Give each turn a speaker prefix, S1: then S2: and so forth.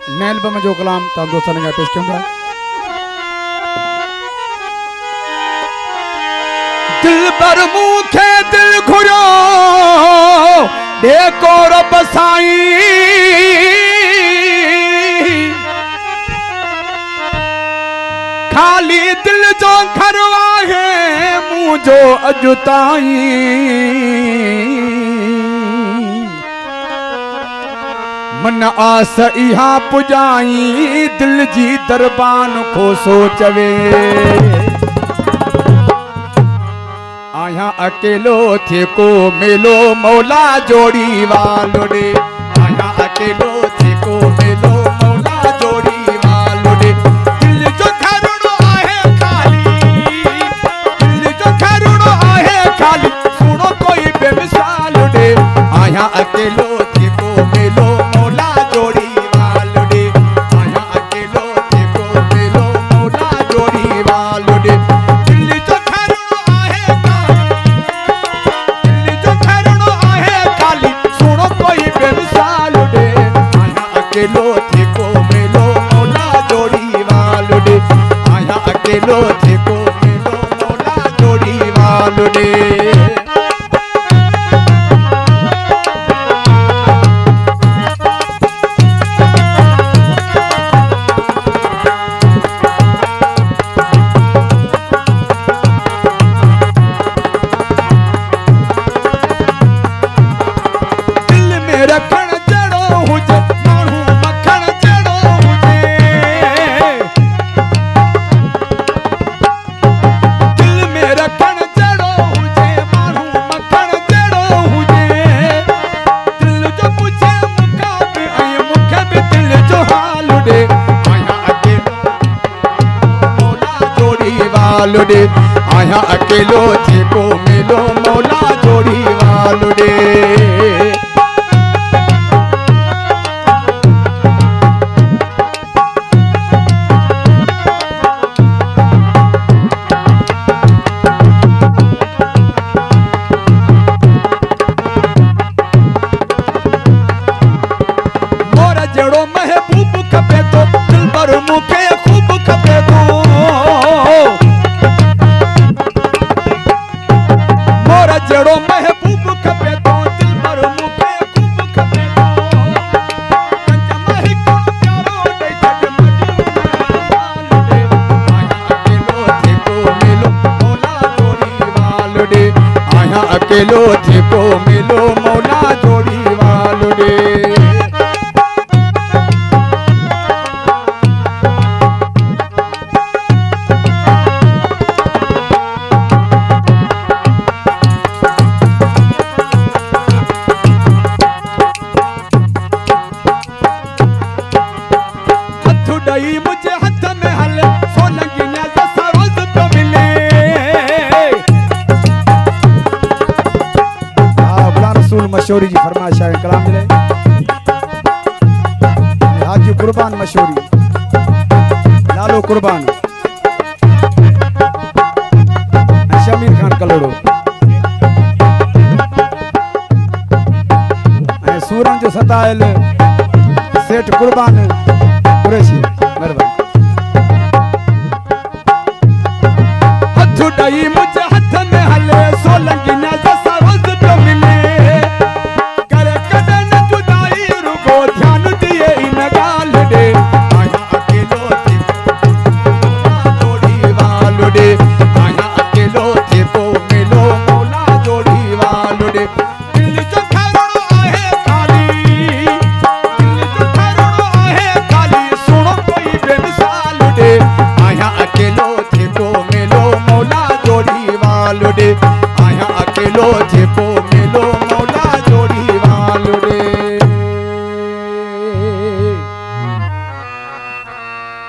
S1: nail में जो कलाम तम दोस्तों ने पेश किया दिल पर मुखे दिल घुरो देखो रब साईं खाली दिल जो घरवा है मुझो अजुताई मन आस इहा पुजाई दिल जी दरबान को सोचवे आया अकेलो थे को मिलो मौला जोड़ी वालो रे आया अकेलो थे को मिलो मौला जोड़ी वालो रे दिल जो घरुड़ो आहे खाली दिल जो घरुड़ो आहे खाली सुनो कोई बेमिसाल रे आया अकेलो थे को मिलो मौला जोड़ी वालो रे आया अकेलो थे को मिलो मौला जोड़ी वालो रे अकेलो थे को मिलो मौला जोड़ी वालो रे आया अकेलो थे को मिलो मौला जोड़ी वालो रे दिल में रखण जड़ो हुजे वालो रे आया अकेलो थे को मिलो मौला जोड़ी वालो रे मोरा जड़ो महबूब खपे तो दिल पर मुखे खूब खपे तो जड़ो महबूब खपे तो दिल पर मुखे खूब खपे तो कंचा माही को प्यारो दे छड़ मजू आया अकेलो थे को मिलो मौला जोड़ी वालो रे मुझे हाथ में हले सोलंगी ने जैसा रोज तो मिले बुला रसूल मशहूरी जी फरमाइश है कलाम मिले हाजी कुर्बान मशहूरी लालो कुर्बान शमीर खान कलोड़ो सूरन जो सतायल सेठ कुर्बान कुरैशी हथुडई मुझे हाथ में हले सोलंगी ने जैसा रोज तो मिले करे कदे न जुदाई रुको ध्यान दिए इन गाल रे आया अकेलो थे जोड़ी वालो रे आया अकेलो थे को मिलो मौला जोड़ी वालो रे दिल जो घरुड़ो आहे खाली दिल जो घरुड़ो आहे खाली सुनो कोई बेमिसाल रे आया अकेलो थे को मिलो मौला जोड़ी वालो रे आया अकेलो थे को